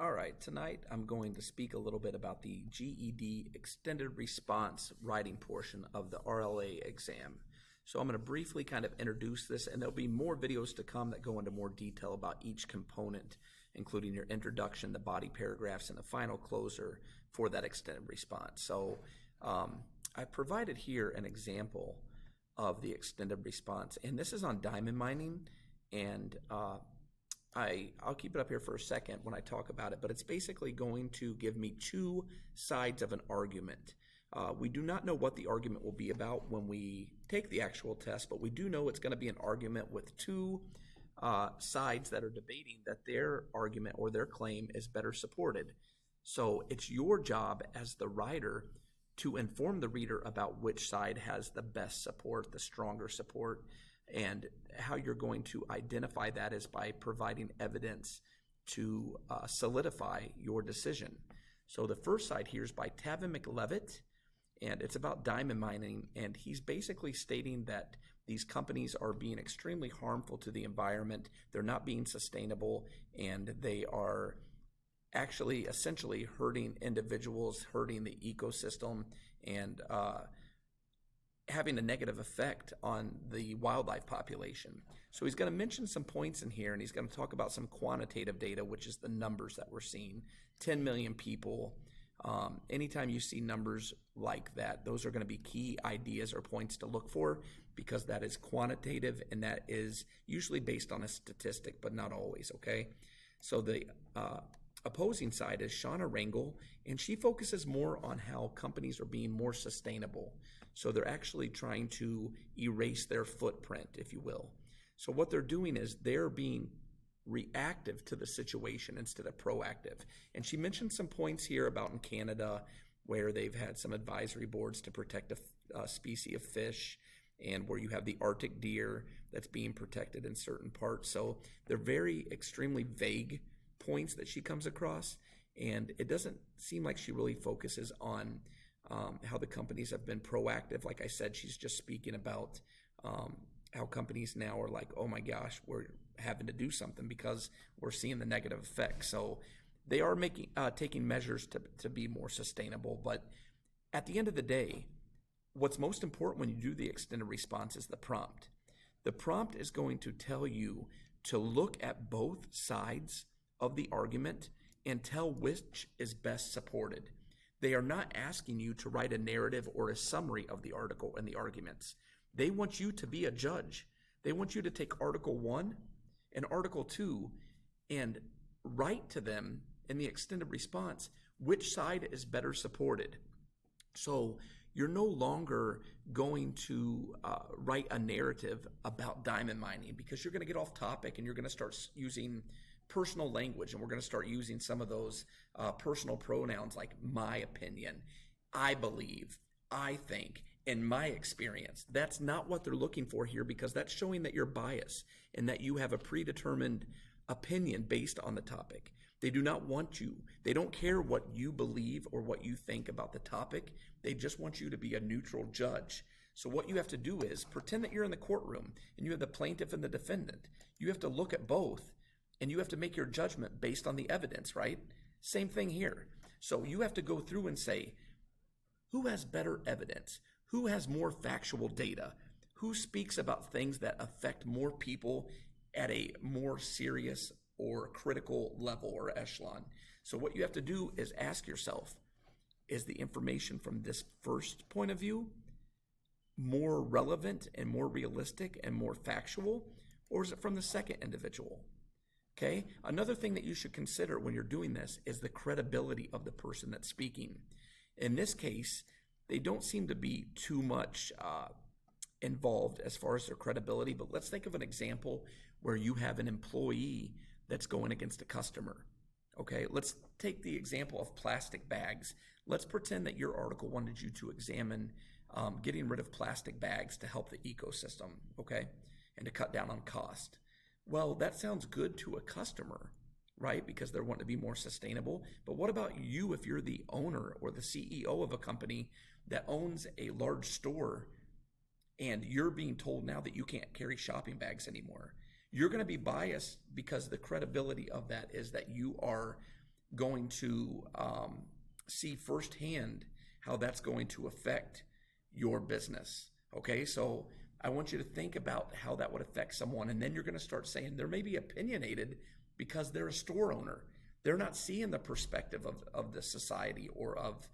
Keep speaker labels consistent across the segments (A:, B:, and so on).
A: All right, tonight I'm going to speak a little bit about the GED extended response writing portion of the RLA exam. So I'm going to briefly kind of introduce this, and there'll be more videos to come that go into more detail about each component, including your introduction, the body paragraphs, and the final closer for that extended response. So I provided here an example of the extended response, and this is on diamond mining, and I'll keep it up here for a second when I talk about it, but it's basically going to give me two sides of an argument. We do not know what the argument will be about when we take the actual test, but we do know it's going to be an argument with two sides that are debating that their argument or their claim is better supported. So it's your job as the writer to inform the reader about which side has the best support, the stronger support, and how you're going to identify that is by providing evidence to solidify your decision. So the first side here is by Tavin McLevitt, and it's about diamond mining, and he's basically stating that these companies are being extremely harmful to the environment, they're not being sustainable, and they are actually essentially hurting individuals, hurting the ecosystem, and having a negative effect on the wildlife population. So he's going to mention some points in here, and he's going to talk about some quantitative data, which is the numbers that we're seeing. 10 million people. Anytime you see numbers like that, those are going to be key ideas or points to look for, because that is quantitative and that is usually based on a statistic, but not always, okay? So the opposing side is Shauna Rangel, and she focuses more on how companies are being more sustainable. So they're actually trying to erase their footprint, if you will. So what they're doing is they're being reactive to the situation instead of proactive. And she mentioned some points here about in Canada where they've had some advisory boards to protect a species of fish, and where you have the Arctic deer that's being protected in certain parts. So they're very extremely vague points that she comes across, and it doesn't seem like she really focuses on how the companies have been proactive. Like I said, she's just speaking about how companies now are like, oh my gosh, we're having to do something because we're seeing the negative effects. So they are taking measures to be more sustainable. But at the end of the day, what's most important when you do the extended response is the prompt. The prompt is going to tell you to look at both sides of the argument and tell which is best supported. They are not asking you to write a narrative or a summary of the article and the arguments. They want you to be a judge. They want you to take Article 1 and Article 2 and write to them in the extended response which side is better supported. So you're no longer going to write a narrative about diamond mining, because you're going to get off topic and you're going to start using personal language, and we're going to start using some of those personal pronouns like my opinion, I believe, I think, in my experience. That's not what they're looking for here, because that's showing that you're biased and that you have a predetermined opinion based on the topic. They do not want you. They don't care what you believe or what you think about the topic. They just want you to be a neutral judge. So what you have to do is pretend that you're in the courtroom and you have the plaintiff and the defendant. You have to look at both, and you have to make your judgment based on the evidence, right? Same thing here. So you have to go through and say, who has better evidence? Who has more factual data? Who speaks about things that affect more people at a more serious or critical level or echelon? So what you have to do is ask yourself, is the information from this first point of view more relevant and more realistic and more factual, or is it from the second individual? Okay. Another thing that you should consider when you're doing this is the credibility of the person that's speaking. In this case, they don't seem to be too much involved as far as their credibility, but let's think of an example where you have an employee that's going against a customer. Okay, let's take the example of plastic bags. Let's pretend that your article wanted you to examine getting rid of plastic bags to help the ecosystem, okay, and to cut down on cost. Well, that sounds good to a customer, right? Because they're wanting to be more sustainable. But what about you if you're the owner or the CEO of a company that owns a large store, and you're being told now that you can't carry shopping bags anymore? You're going to be biased because the credibility of that is that you are going to see firsthand how that's going to affect your business. Okay, so I want you to think about how that would affect someone, and then you're going to start saying they're maybe opinionated because they're a store owner. They're not seeing the perspective of the society or of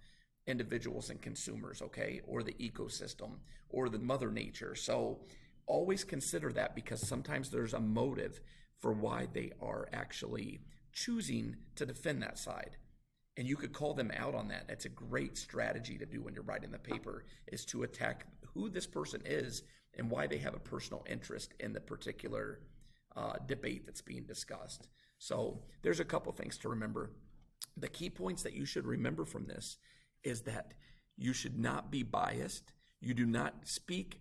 A: individuals and consumers, okay, or the ecosystem or the mother nature. So always consider that, because sometimes there's a motive for why they are actually choosing to defend that side. And you could call them out on that. That's a great strategy to do when you're writing the paper, is to attack who this person is and why they have a personal interest in the particular debate that's being discussed. So there's a couple things to remember. The key points that you should remember from this is that you should not be biased. You do not speak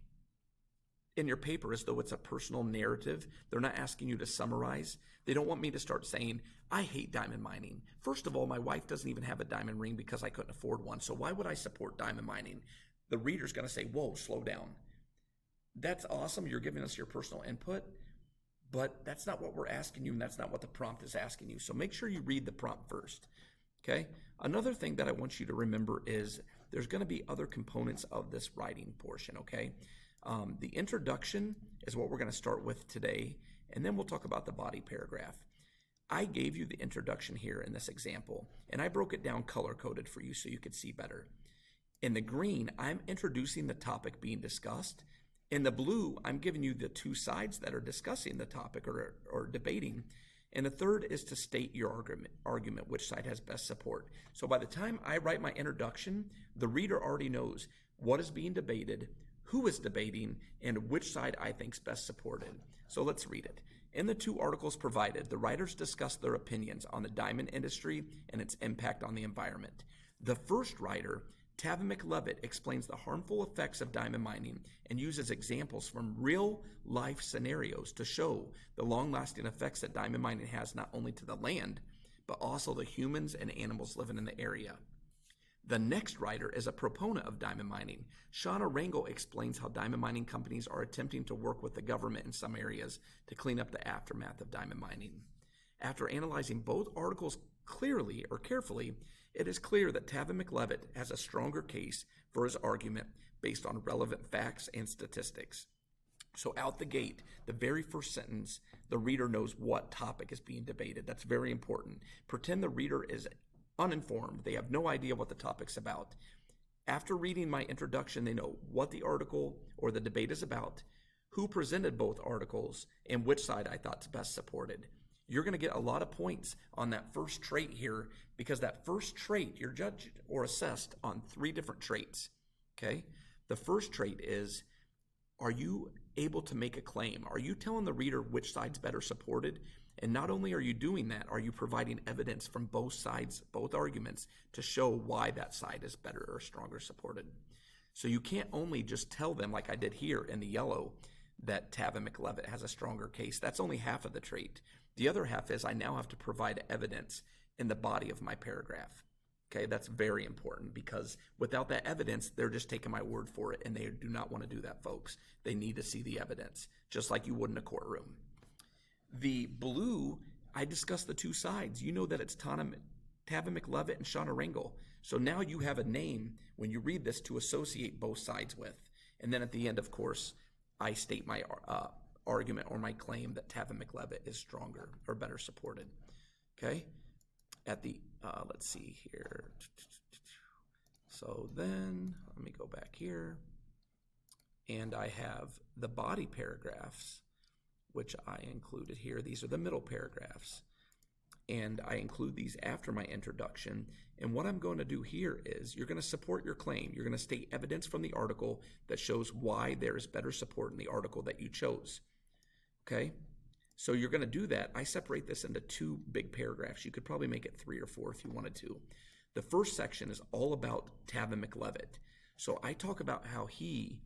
A: in your paper as though it's a personal narrative. They're not asking you to summarize. They don't want me to start saying, I hate diamond mining. First of all, my wife doesn't even have a diamond ring because I couldn't afford one. So why would I support diamond mining? The reader's going to say, whoa, slow down. That's awesome. You're giving us your personal input, but that's not what we're asking you, and that's not what the prompt is asking you. So make sure you read the prompt first. Okay. Another thing that I want you to remember is there's going to be other components of this writing portion. Okay. The introduction is what we're going to start with today, and then we'll talk about the body paragraph. I gave you the introduction here in this example, and I broke it down color-coded for you so you could see better. In the green, I'm introducing the topic being discussed. In the blue, I'm giving you the two sides that are discussing the topic or debating. And the third is to state your argument, which side has best support. So by the time I write my introduction, the reader already knows what is being debated, who is debating, and which side I think is best supported. So let's read it. In the two articles provided, the writers discuss their opinions on the diamond industry and its impact on the environment. The first writer, Tavi McLevitt, explains the harmful effects of diamond mining and uses examples from real-life scenarios to show the long-lasting effects that diamond mining has not only to the land, but also the humans and animals living in the area. The next writer is a proponent of diamond mining. Shauna Rangel explains how diamond mining companies are attempting to work with the government in some areas to clean up the aftermath of diamond mining. After analyzing both articles carefully, it is clear that Tavi McLevitt has a stronger case for his argument based on relevant facts and statistics. So out the gate, the very first sentence, the reader knows what topic is being debated. That's very important. Pretend the reader is uninformed. They have no idea what the topic's about. After reading my introduction, they know what the article or the debate is about, who presented both articles, and which side I thought's best supported. You're going to get a lot of points on that first trait here, because that first trait, you're judged or assessed on 3 different traits. Okay? The first trait is, are you able to make a claim? Are you telling the reader which side's better supported? And not only are you doing that, are you providing evidence from both sides, both arguments, to show why that side is better or stronger supported? So you can't only just tell them, like I did here in the yellow, that Tavi McLevitt has a stronger case. That's only half of the trait. The other half is I now have to provide evidence in the body of my paragraph. Okay, that's very important, because without that evidence, they're just taking my word for it, and they do not want to do that, folks. They need to see the evidence, just like you would in a courtroom. The blue, I discussed the two sides. You know that it's Tavi McLevitt and Shauna Rangel. So now you have a name when you read this to associate both sides with. And then at the end, of course, I state my argument or my claim that Tavi McLevitt is stronger or better supported. Okay? At the, let's see here. So then, let me go back here. And I have the body paragraphs, which I included here. These are the middle paragraphs. And I include these after my introduction. And what I'm going to do here is you're going to support your claim. You're going to state evidence from the article that shows why there is better support in the article that you chose. Okay? So you're going to do that. I separate this into 2 big paragraphs. You could probably make it 3 or 4 if you wanted to. The first section is all about Tavi McLevitt. So I talk about how he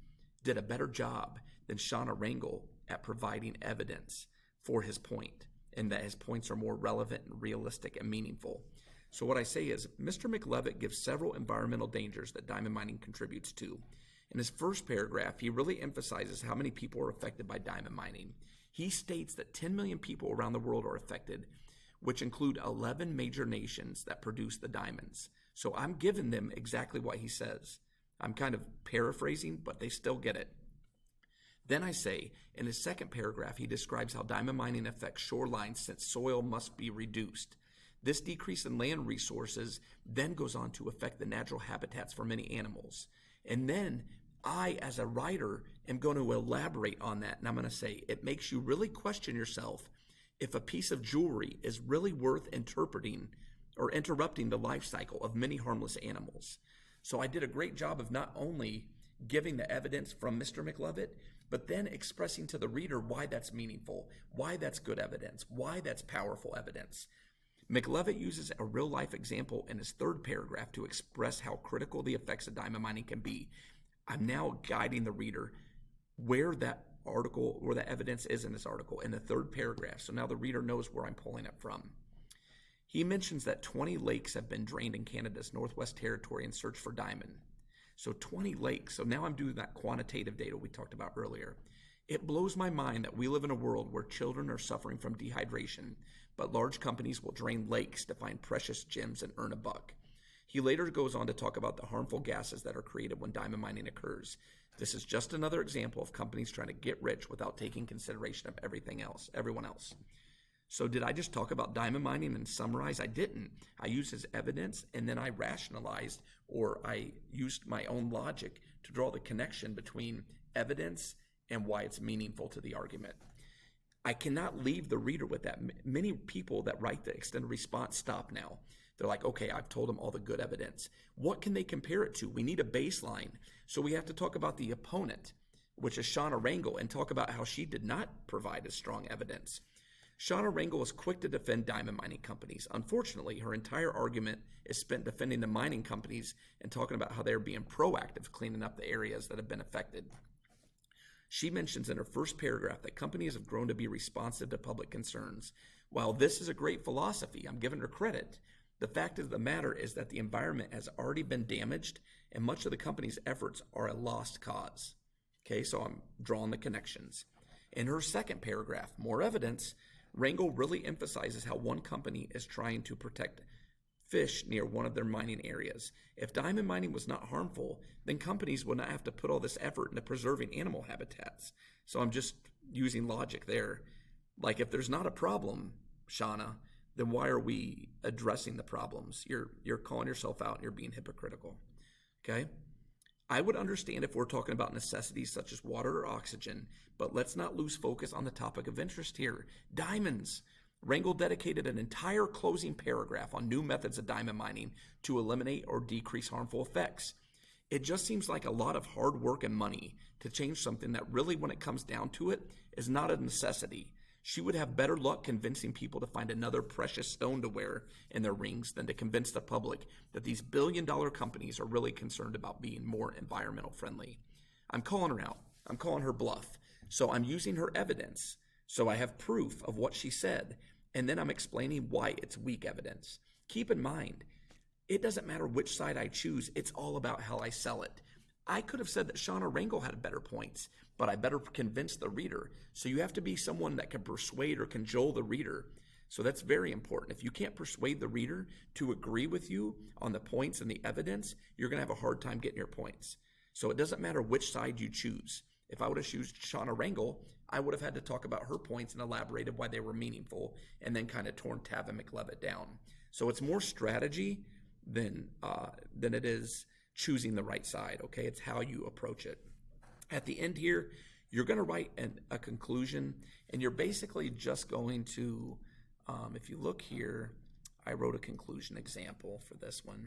A: did a better job than Shauna Rangel at providing evidence for his point, and that his points are more relevant and realistic and meaningful. So what I say is, Mr. McLevitt gives several environmental dangers that diamond mining contributes to. In his first paragraph, he really emphasizes how many people are affected by diamond mining. He states that 10 million people around the world are affected, which include 11 major nations that produce the diamonds. So I'm giving them exactly what he says. I'm kind of paraphrasing, but they still get it. Then I say, in his second paragraph, he describes how diamond mining affects shorelines since soil must be reduced. This decrease in land resources then goes on to affect the natural habitats for many animals. And then I, as a writer, am going to elaborate on that. And I'm going to say, it makes you really question yourself if a piece of jewelry is really worth interpreting or interrupting the life cycle of many harmless animals. So I did a great job of not only giving the evidence from Mr. McLovett, but then expressing to the reader why that's meaningful, why that's good evidence, why that's powerful evidence. McLovett uses a real-life example in his third paragraph to express how critical the effects of diamond mining can be. I'm now guiding the reader where that article, where the evidence is in this article, in the third paragraph. So now the reader knows where I'm pulling it from. He mentions that 20 lakes have been drained in Canada's Northwest Territory in search for diamond. So 20 lakes. So now I'm doing that quantitative data we talked about earlier. It blows my mind that we live in a world where children are suffering from dehydration, but large companies will drain lakes to find precious gems and earn a buck. He later goes on to talk about the harmful gases that are created when diamond mining occurs. This is just another example of companies trying to get rich without taking consideration of everyone else. So did I just talk about diamond mining and summarize? I didn't. I used his evidence, and then I rationalized, or I used my own logic to draw the connection between evidence and why it's meaningful to the argument. I cannot leave the reader with that. Many people that write the extended response stop now. They're like, okay, I've told them all the good evidence. What can they compare it to? We need a baseline. So we have to talk about the opponent, which is Shauna Rangel, and talk about how she did not provide as strong evidence. Shauna Rangel is quick to defend diamond mining companies. Unfortunately, her entire argument is spent defending the mining companies and talking about how they're being proactive, cleaning up the areas that have been affected. She mentions in her first paragraph that companies have grown to be responsive to public concerns. While this is a great philosophy, I'm giving her credit. The fact of the matter is that the environment has already been damaged, and much of the company's efforts are a lost cause. Okay, so I'm drawing the connections. In her second paragraph, more evidence, Rangel really emphasizes how one company is trying to protect fish near one of their mining areas. If diamond mining was not harmful, then companies would not have to put all this effort into preserving animal habitats. So I'm just using logic there. Like, if there's not a problem, Shauna, then why are we addressing the problems? You're calling yourself out and you're being hypocritical. Okay? I would understand if we're talking about necessities such as water or oxygen, but let's not lose focus on the topic of interest here. Diamonds. Rangel dedicated an entire closing paragraph on new methods of diamond mining to eliminate or decrease harmful effects. It just seems like a lot of hard work and money to change something that really, when it comes down to it, is not a necessity. She would have better luck convincing people to find another precious stone to wear in their rings than to convince the public that these billion-dollar companies are really concerned about being more environmental friendly. I'm calling her out. I'm calling her bluff. So I'm using her evidence. So I have proof of what she said, and then I'm explaining why it's weak evidence. Keep in mind, it doesn't matter which side I choose. It's all about how I sell it. I could have said that Shauna Rangel had better points, but I better convince the reader. So you have to be someone that can persuade or cajole the reader. So that's very important. If you can't persuade the reader to agree with you on the points and the evidence, you're going to have a hard time getting your points. So it doesn't matter which side you choose. If I would have chosen Shauna Rangel, I would have had to talk about her points and elaborated why they were meaningful, and then kind of torn Tav and McLovett down. So it's more strategy than it is choosing the right side, okay? It's how you approach it. At the end here, you're going to write a conclusion, and you're basically just going to, if you look here, I wrote a conclusion example for this one,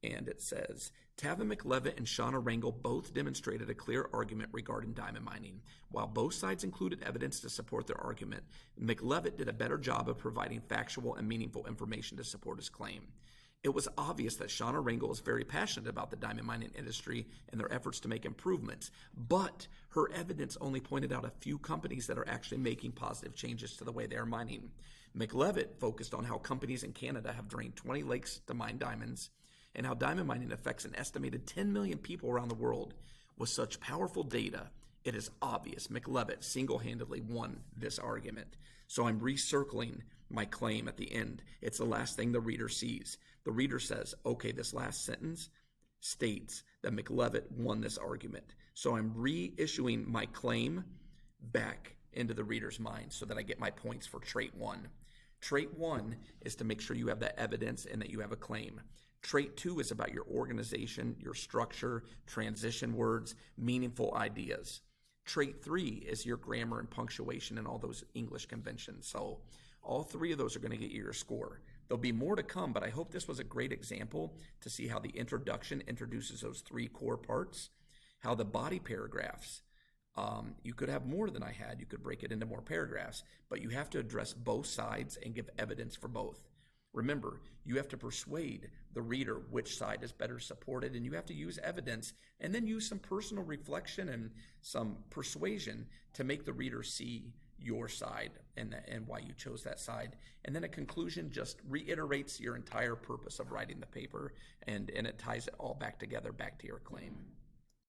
A: and it says, Tav and McLovett and Shauna Rangel both demonstrated a clear argument regarding diamond mining. While both sides included evidence to support their argument, McLovett did a better job of providing factual and meaningful information to support his claim. It was obvious that Shauna Rangel is very passionate about the diamond mining industry and their efforts to make improvements, but her evidence only pointed out a few companies that are actually making positive changes to the way they are mining. McLovett focused on how companies in Canada have drained 20 lakes to mine diamonds, and how diamond mining affects an estimated 10 million people around the world. With such powerful data, it is obvious McLovett single-handedly won this argument. So I'm recircling my claim at the end. It's the last thing the reader sees. The reader says, okay, this last sentence states that McLevitt won this argument. So I'm reissuing my claim back into the reader's mind so that I get my points for trait 1. Trait 1 is to make sure you have the evidence and that you have a claim. Trait 2 is about your organization, your structure, transition words, meaningful ideas. Trait 3 is your grammar and punctuation and all those English conventions. So all 3 of those are going to get you your score. There'll be more to come, but I hope this was a great example to see how the introduction introduces those 3 core parts, how the body paragraphs, you could have more than I had. You could break it into more paragraphs, but you have to address both sides and give evidence for both. Remember, you have to persuade the reader which side is better supported, and you have to use evidence and then use some personal reflection and some persuasion to make the reader see your side and why you chose that side. And then a conclusion just reiterates your entire purpose of writing the paper, and it ties it all back together, back to your claim.